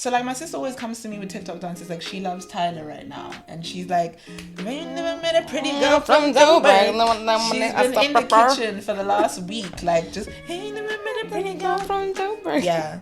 So like my sister always comes to me with TikTok dances. Like she loves Tyla right now, and she's like, "You never met a pretty girl from Dubai." She's been in the kitchen for the last week, like just, "Hey, you never met a pretty girl from Dubai." Yeah.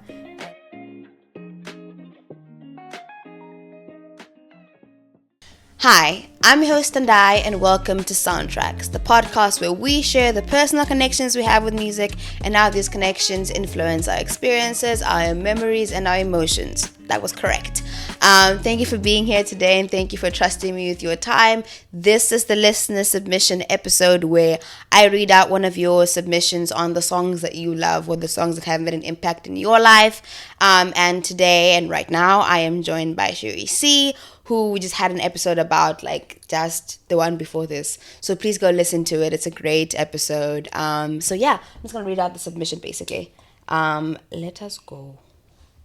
Hi, I'm your host and I, and welcome to Soundtracks, the podcast where we share the personal connections we have with music and how these connections influence our experiences, our memories, and our emotions. That was correct. Thank you for being here today, and thank you for trusting me with your time. This is the listener submission episode where I read out one of your submissions on the songs that you love or the songs that have made an impact in your life. And today and right now, I am joined by Charisse C, who we just had an episode about, like just the one before this. So please go listen to it. It's a great episode. So yeah, I'm just gonna read out the submission basically. Let us go.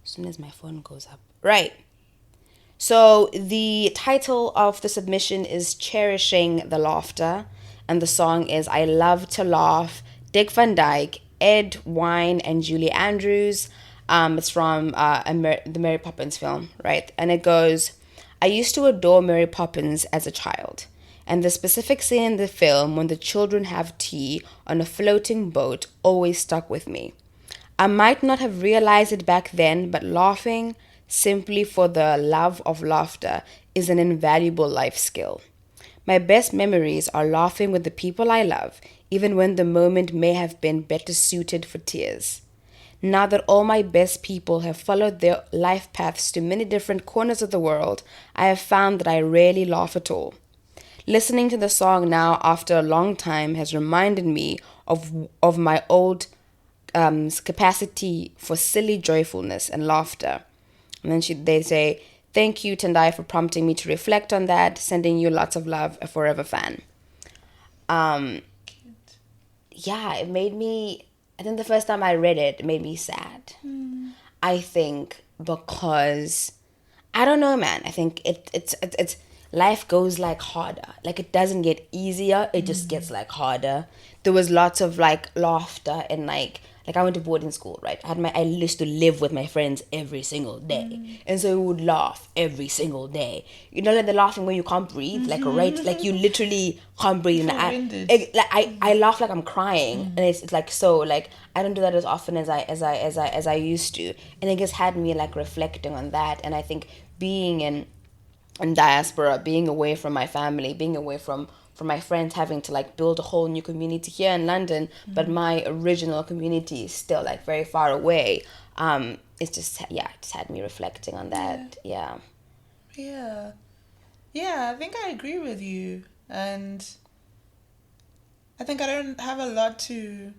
As soon as my phone goes up. Right. So the title of the submission is Cherishing the Laughter, and the song is I Love to Laugh, Dyke, Edwynn, and Julie Andrews. It's from the Mary Poppins film, right? And it goes, I used to adore Mary Poppins as a child, and the specific scene in the film when the children have tea on a floating boat always stuck with me. I might not have realized it back then, but laughing simply for the love of laughter is an invaluable life skill. My best memories are laughing with the people I love, even when the moment may have been better suited for tears. Now that all my best people have followed their life paths to many different corners of the world, I have found that I rarely laugh at all. Listening to the song now after a long time has reminded me of my old capacity for silly joyfulness and laughter. And then they say, thank you, Tendai, for prompting me to reflect on that. Sending you lots of love, a forever fan. Yeah, it made me... I think the first time I read it made me sad. I think because I don't know, man. I think it's life goes like harder. Like it doesn't get easier. It just gets like harder. There was lots of like laughter and like I went to boarding school, right? I used to live with my friends every single day, and so we would laugh every single day. You know, like the laughing when you can't breathe, like right, like you literally can't breathe. And I laugh like I'm crying, and it's like so like I don't do that as often as I used to, and it just had me like reflecting on that. And I think being in diaspora, being away from my family, being away from my friends, having to like build a whole new community here in London, but my original community is still like very far away. It's just it just had me reflecting on that. Yeah. I think I agree with you, and I think I don't have a lot to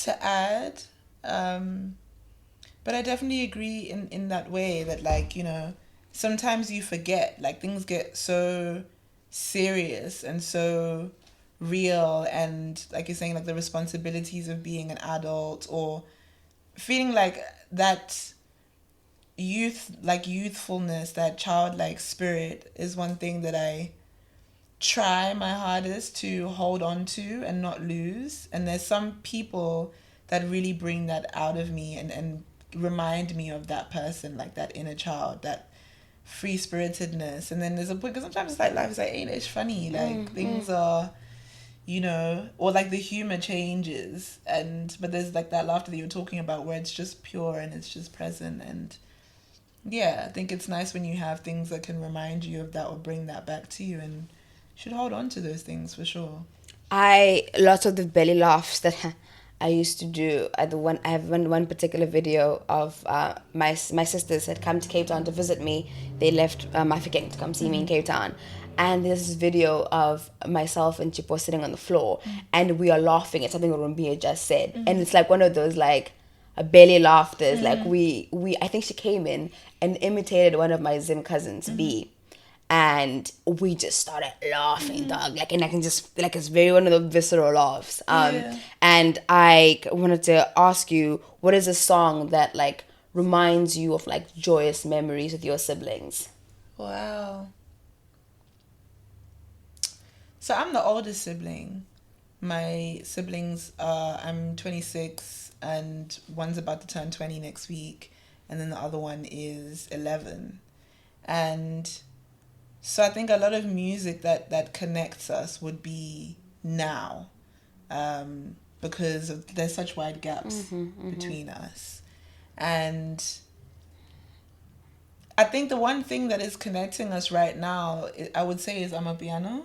add, but I definitely agree in that way that like, you know, sometimes you forget, like things get so serious and so real, and like you're saying, like the responsibilities of being an adult or feeling like that youthfulness, that childlike spirit is one thing that I try my hardest to hold on to and not lose. And there's some people that really bring that out of me and remind me of that person, like that inner child, that free-spiritedness. And then there's a point, because sometimes it's like life is like, ain't it funny, like things are, you know, or like the humor changes, but there's like that laughter that you're talking about where it's just pure and it's just present. And I think it's nice when you have things that can remind you of that or bring that back to you, and you should hold on to those things for sure. Lots of the belly laughs that I used to do. I have one particular video of my sisters had come to Cape Town to visit me. They left Mafeking to come see me in Cape Town, and there's this video of myself and Chipo sitting on the floor, and we are laughing at something that Rumbia just said, and it's like one of those like a belly laughters. Like we I think she came in and imitated one of my Zim cousins, B. And we just started laughing, dog. Like, and I can just, like, it's very one of the visceral laughs. And I wanted to ask you, what is a song that, like, reminds you of, like, joyous memories with your siblings? Wow. So I'm the oldest sibling. My siblings I'm 26 and one's about to turn 20 next week. and then the other one is 11. And so I think a lot of music that connects us would be now, because there's such wide gaps between us. And I think the one thing that is connecting us right now, I would say, is Amapiano.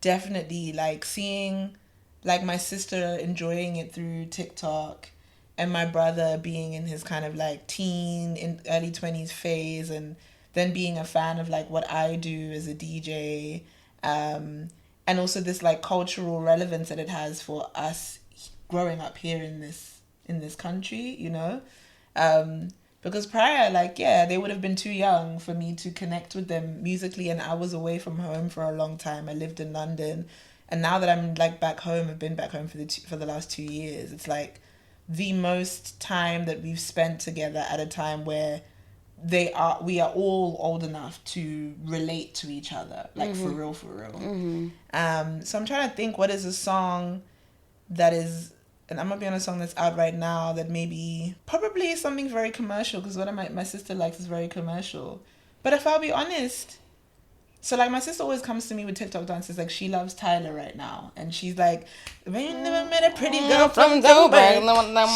Definitely, like seeing like my sister enjoying it through TikTok, and my brother being in his kind of like teen in early 20s phase, and then being a fan of like what I do as a DJ, and also this like cultural relevance that it has for us growing up here in this country, you know. Because prior, like, yeah, they would have been too young for me to connect with them musically, and I was away from home for a long time. I lived in London, and now that I'm like back home, I've been back home for the last 2 years. It's like the most time that we've spent together at a time where we are all old enough to relate to each other, like for real. So I'm trying to think, what is a song that is. And I'm going to be on a song that's out right now that probably is something very commercial, because what my sister likes is very commercial. But if I'll be honest, so like my sister always comes to me with TikTok dances, like she loves Tyla right now. And she's like, "We never met a pretty girl from Dubai."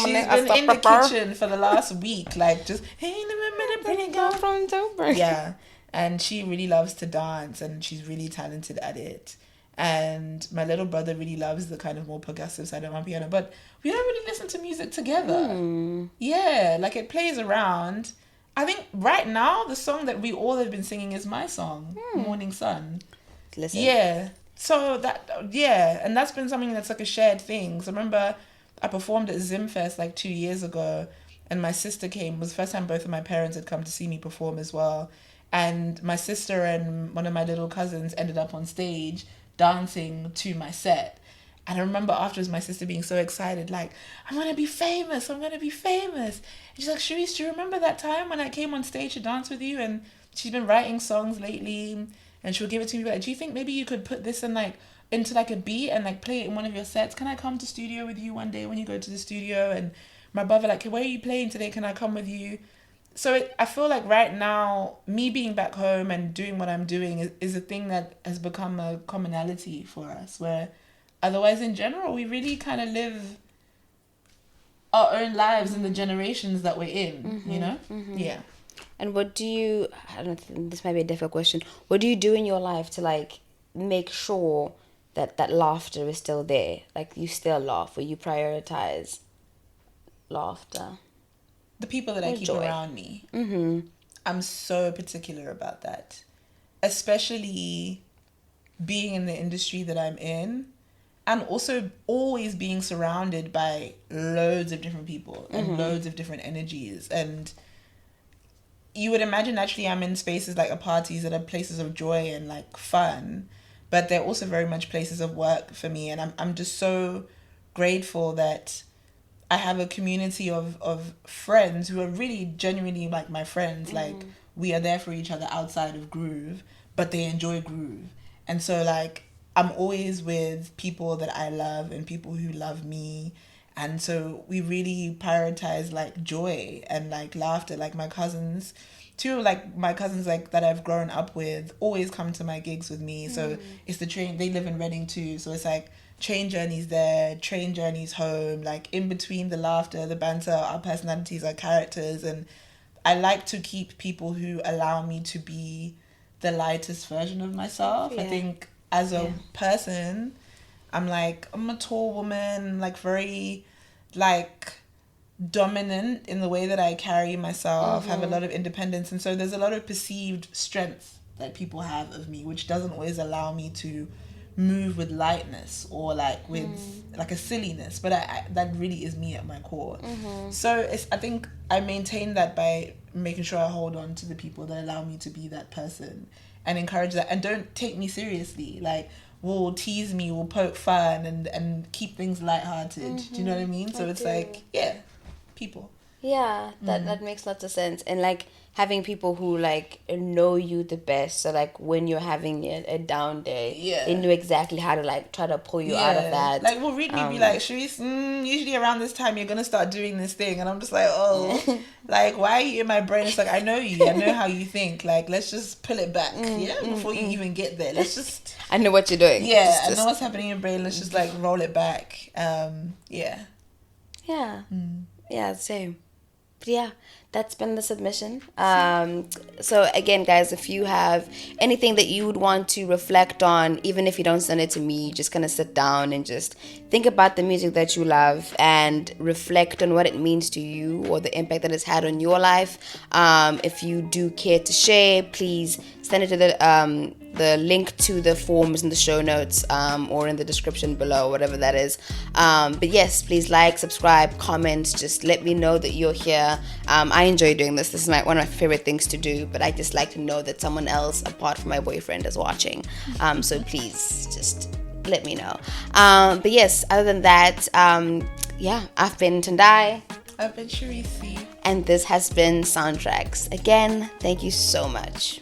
She's been in the kitchen for the last week, like just, "Hey, never met a pretty girl from Dubai." Yeah. And she really loves to dance, and she's really talented at it. And my little brother really loves the kind of more progressive side of my piano, but we don't really listen to music together. Yeah, like it plays around. I think right now the song that we all have been singing is my song, Morning Sun. Listen. Yeah. So and that's been something that's like a shared thing. So I remember I performed at Zimfest like 2 years ago, and my sister came. It was the first time both of my parents had come to see me perform as well. And my sister and one of my little cousins ended up on stage dancing to my set. And I remember afterwards my sister being so excited, like, I'm gonna be famous. And she's like, Charisse, do you remember that time when I came on stage to dance with you? And she's been writing songs lately, and she'll give it to me, like, do you think maybe you could put this in like into like a beat and like play it in one of your sets? Can I come to studio with you one day when you go to the studio? And my brother like, where are you playing today? Can I come with you? So I feel like right now, me being back home and doing what I'm doing is a thing that has become a commonality for us, where otherwise in general, we really kind of live our own lives in the generations that we're in, you know? Yeah. And what do you, I don't know, this might be a difficult question. What do you do in your life to like make sure that laughter is still there? Like you still laugh, or you prioritize laughter? The people that I keep around me. I'm so particular about that. Especially being in the industry that I'm in, and also always being surrounded by loads of different people and loads of different energies. And you would imagine actually I'm in spaces like parties that are places of joy and like fun, but they're also very much places of work for me. And I'm just so grateful that I have a community of friends who are really genuinely like my friends. Like we are there for each other outside of Groove, but they enjoy Groove. And so like I'm always with people that I love and people who love me. And so we really prioritize like joy and like laughter. Like my cousins, two like my cousins like that I've grown up with always come to my gigs with me. So it's the train, they live in Reading too. So it's like train journeys there, train journeys home, like in between the laughter, the banter, our personalities, our characters. And I like to keep people who allow me to be the lightest version of myself. I think as a person, I'm a tall woman, like very like dominant in the way that I carry myself, have a lot of independence. And so there's a lot of perceived strength that people have of me, which doesn't always allow me to move with lightness or like with like a silliness, but I that really is me at my core. So I think I maintain that by making sure I hold on to the people that allow me to be that person and encourage that, and don't take me seriously, like will tease me, will poke fun and keep things lighthearted. Do you know what I mean? So it's like people. Yeah, that makes lots of sense. And like having people who like know you the best, so like when you're having a down day, they know exactly how to like try to pull you out of that. Like will read me be like, Charisse, usually around this time you're gonna start doing this thing, and I'm just like, oh, like why are you in my brain? It's like, I know you, I know how you think, like let's just pull it back, before you even get there, let's just I know what you're doing. I know what's happening in your brain, let's just like roll it back. Same. But yeah, that's been the submission. So again, guys, if you have anything that you would want to reflect on, even if you don't send it to me, just kind of sit down and just think about the music that you love and reflect on what it means to you or the impact that it's had on your life. If you do care to share, please send it to the link to the forms in the show notes, or in the description below, whatever that is. But yes, please like, subscribe, comment, just let me know that you're here. I enjoy doing this. This is one of my favorite things to do, but I just like to know that someone else apart from my boyfriend is watching. So please just let me know. But yes, other than that, I've been Tendai. I've been Charisse C. And this has been Soundtracks. Again, thank you so much.